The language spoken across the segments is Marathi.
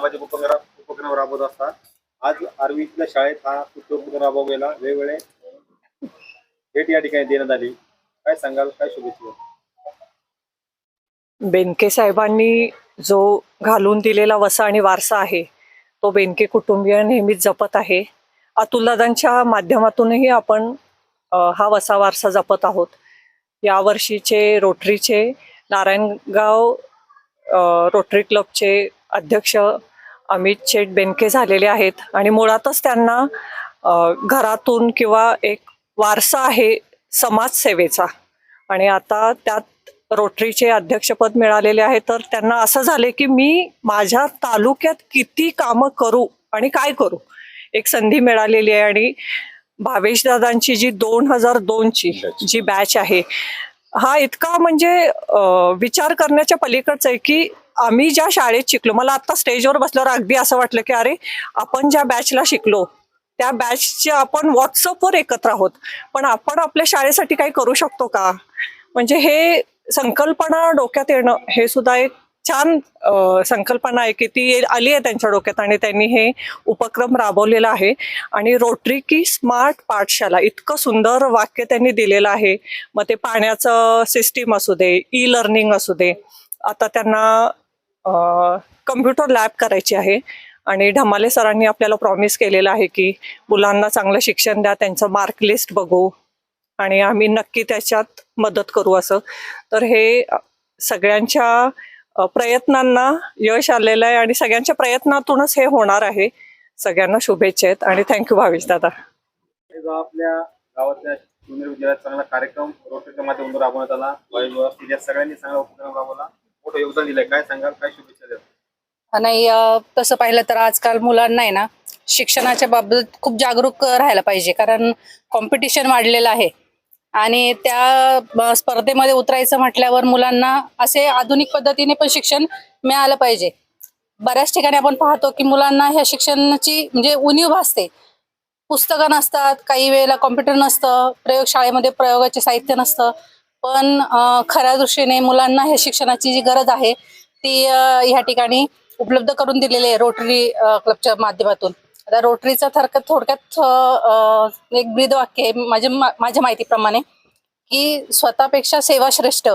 सामाजिक उपक्रम राबवत असतात. आज आर्वीतल्या शाळेत हा उपक्रम राबवला गेला. वेगवेगळे भेट या ठिकाणी देण्यात आली. काय सांगाल, काय शुभेच्छा? बेनके साहेबांनी जो घालून दिलेला वसा आणि वारसा आहे तो बेनके कुटुंबीय नेहमीच जपत आहे. अतुलदादांच्या माध्यमातूनही आपण हा वसा वारसा जपत आहोत. यावर्षीचे रोटरीचे नारायणगाव रोटरी क्लबचे अध्यक्ष अमित शेठ बेनके झालेले आहेत आणि मुळातच त्यांना घरातून किंवा एक वारसा आहे समाजसेवेचा आणि आता त्यात रोटरीचे अध्यक्षपद मिळालेले आहे. तर त्यांना असं झाले की मी माझ्या तालुक्यात किती कामं करू आणि काय करू, एक संधी मिळालेली आहे. आणि भावेश दादांची जी 2002ची जी बॅच आहे हा इतका म्हणजे विचार करण्याच्या पलीकडचं आहे की आम्ही ज्या शाळेत शिकलो, मला आता स्टेजवर बसल्यावर अगदी असं वाटलं की अरे आपण ज्या बॅचला शिकलो त्या बॅचचे आपण व्हॉट्सअपवर एकत्र आहोत, पण आपण आपल्या शाळेसाठी काही करू शकतो का? म्हणजे हे संकल्पना डोक्यात येणं हे सुद्धा एक छान संकल्पना आहे की ती आली आहे त्यांच्या डोक्यात आणि त्यांनी हे उपक्रम राबवलेला आहे. आणि रोटरी की स्मार्ट पाठशाला इतकं सुंदर वाक्य त्यांनी दिलेलं आहे. मग ते पाण्याचं सिस्टीम असू दे, ई लर्निंग असू दे, आता त्यांना कम्प्युटर लॅब करायची आहे आणि ढमाले सरांनी आपल्याला प्रॉमिस केलेलं आहे की मुलांना चांगलं शिक्षण द्या, त्यांचं मार्क लिस्ट बघू आणि आम्ही नक्की त्याच्यात मदत करू असं. तर हे सगळ्यांच्या प्रयत्नांना यश आलेलं आहे आणि सगळ्यांच्या प्रयत्नातूनच हे होणार आहे. सगळ्यांना शुभेच्छा आहेत आणि थँक्यू भावेश दादा. आपल्या गावातल्या ज्युनियर विद्यालयात चांगला कार्यक्रम रोटरीच्या माध्यमातून राबवण्यात आला. या सगळ्यांनी चांगला उपक्रम राबवला, मोठं योगदान दिलंय. काय सांगाल, काय शुभेच्छा द्या? नाही, तसं पाहिलं तर आजकाल मुलांना आहे ना शिक्षणाच्या बाबतीत खूप जागरूक राहायला पाहिजे, कारण कॉम्पिटिशन वाढलेलं आहे आणि त्या स्पर्धेमध्ये उतरायचं म्हटल्यावर मुलांना असे आधुनिक पद्धतीने पण शिक्षण मिळालं पाहिजे. बऱ्याच ठिकाणी आपण पाहतो की मुलांना ह्या शिक्षणाची म्हणजे उणीव भासते. पुस्तकं नसतात, काही वेळेला कॉम्प्युटर नसतं, प्रयोगशाळेमध्ये प्रयोगाचे साहित्य नसतं. पण खऱ्या दृष्टीने मुलांना ह्या शिक्षणाची जी गरज आहे ती ह्या ठिकाणी उपलब्ध करून दिलेली आहे रोटरी क्लबच्या माध्यमातून. आता रोटरीचं थोडक्यात एक ब्रीद वाक्य आहे माझ्या माहितीप्रमाणे की स्वतःपेक्षा सेवा श्रेष्ठ.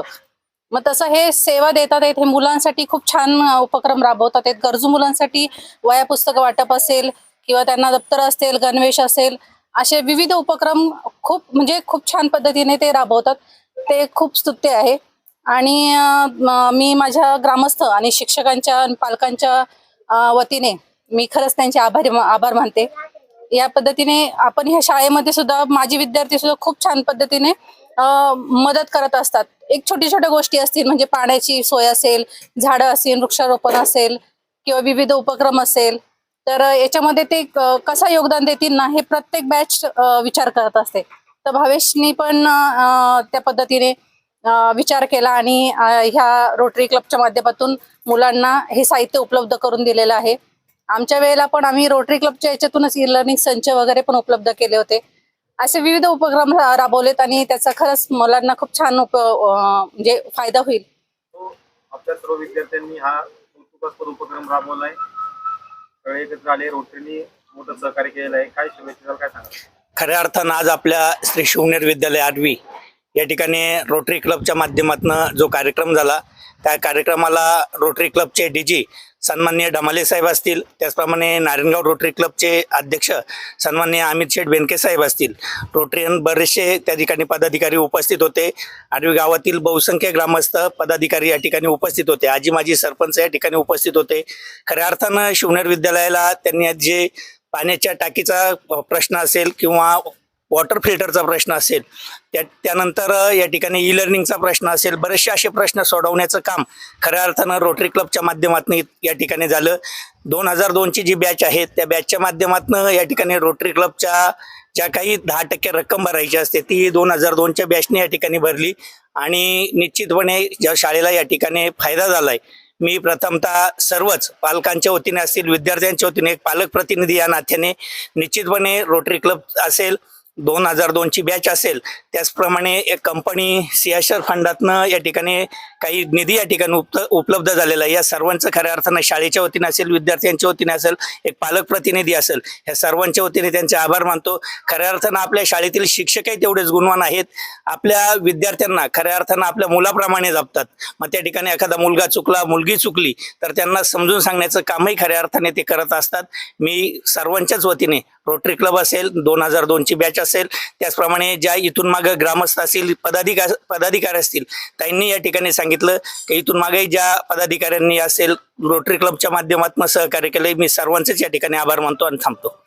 मग तसं हे सेवा देतात आहेत, हे मुलांसाठी खूप छान उपक्रम राबवतात आहेत. गरजू मुलांसाठी वह्या पुस्तकं वाटप असेल किंवा त्यांना दप्तर असेल, गणवेश असेल, असे विविध उपक्रम खूप छान पद्धतीने ते राबवतात. ते खूप स्तुत्य आहे. आणि मी माझ्या ग्रामस्थ आणि शिक्षकांच्या आणि पालकांच्या वतीने मी खरंच त्यांचे आभार मानते. या पद्धतीने आपण ह्या शाळेमध्ये सुद्धा माझे विद्यार्थी सुद्धा खूप छान पद्धतीने मदत करत असतात. एक छोट्या गोष्टी असतील, म्हणजे पाण्याची सोय असेल, झाडं असतील, वृक्षारोपण असेल किंवा विविध उपक्रम असेल, तर याच्यामध्ये ते कसं योगदान देतील ना हे प्रत्येक बॅच विचार करत असते. तर भावेशनी पण त्या पद्धतीने विचार केला आणि ह्या रोटरी क्लबच्या माध्यमातून मुलांना हे साहित्य उपलब्ध करून दिलेलं आहे. आमच्या वेळेला पण आम्ही रोटरी क्लबच्या याच्यातूनच ई लर्निंग संच वगैरे पण उपलब्ध केले होते. असे विविध उपक्रम राबवलेत आणि त्याचा खरंच मुलांना खूप छान म्हणजे फायदा होईल. आपल्या सर्व विद्यार्थ्यांनी हा उपक्रम राबवलाय. सगळे एकत्र आले, रोटरीने मोठं सहकार्य केलेलं आहे. काय शुभेच्छा, काय सांगा? खऱ्या अर्थानं आज आपल्या श्री शिवनेर विद्यालय आर्वी या ठिकाणी रोटरी क्लबच्या माध्यमातून जो कार्यक्रम झाला त्या कार्यक्रमाला रोटरी क्लबचे डीजी सन्माननीय ढमाले साहेब असतील, त्याचप्रमाणे नारायणगाव रोटरी क्लबचे अध्यक्ष सन्माननीय अमित शेठ बेनके साहेब असतील, रोटरीयन बरेचसे त्या ठिकाणी पदाधिकारी उपस्थित होते. आर्वी गावातील बहुसंख्य ग्रामस्थ पदाधिकारी या ठिकाणी उपस्थित होते. आजी माजी सरपंच या ठिकाणी उपस्थित होते. खऱ्या अर्थानं शिवनेर विद्यालयाला त्यांनी जे पाण्याच्या टाकीचा प्रश्न असेल किंवा वॉटर फिल्टरचा प्रश्न असेल, त्यानंतर या ठिकाणी ई लर्निंगचा प्रश्न असेल, बरेचसे असे प्रश्न सोडवण्याचं काम खऱ्या अर्थानं रोटरी क्लबच्या माध्यमातून या ठिकाणी झालं. 2002ची जी बॅच आहे त्या बॅचच्या माध्यमातून या ठिकाणी रोटरी क्लबच्या ज्या काही 10% रक्कम भरायची असते ती 2002च्या बॅचने या ठिकाणी भरली आणि निश्चितपणे ज्या शाळेला या ठिकाणी फायदा झाला आहे. मी प्रथमतः सर्वच पालकांच्या वतीने असतील, विद्यार्थ्यांच्या वतीने एक पालक प्रतिनिधी या नात्याने निश्चितपणे रोटरी क्लब असेल 2002ची बॅच असेल, त्याचप्रमाणे एक कंपनी सियाशर फंडातनं या ठिकाणी काही निधी या ठिकाणी उपलब्ध झालेला आहे. या सर्वांचं खऱ्या अर्थानं शाळेच्या वतीने असेल, विद्यार्थ्यांच्या वतीने असेल, एक पालक प्रतिनिधी असेल, ह्या सर्वांच्या वतीने त्यांचे आभार मानतो. खऱ्या अर्थानं आपल्या शाळेतील शिक्षकही तेवढेच गुणवान आहेत. आपल्या विद्यार्थ्यांना खऱ्या अर्थानं आपल्या मुलाप्रमाणे जपतात. मग त्या ठिकाणी एखादा मुलगा चुकला, मुलगी चुकली तर त्यांना समजून सांगण्याचं कामही खऱ्या अर्थाने ते करत असतात. मी सर्वांच्याच वतीने रोटरी क्लब असेल, 2002ची बॅच असेल, त्याचप्रमाणे ज्या इथून मागं ग्रामस्थ असतील, पदाधिकारी असतील, त्यांनी या ठिकाणी सांगितलं की इथून मागे ज्या पदाधिकाऱ्यांनी असेल रोटरी क्लबच्या माध्यमातून सहकार्य केले, मी सर्वांचेच या ठिकाणी आभार मानतो आणि थांबतो.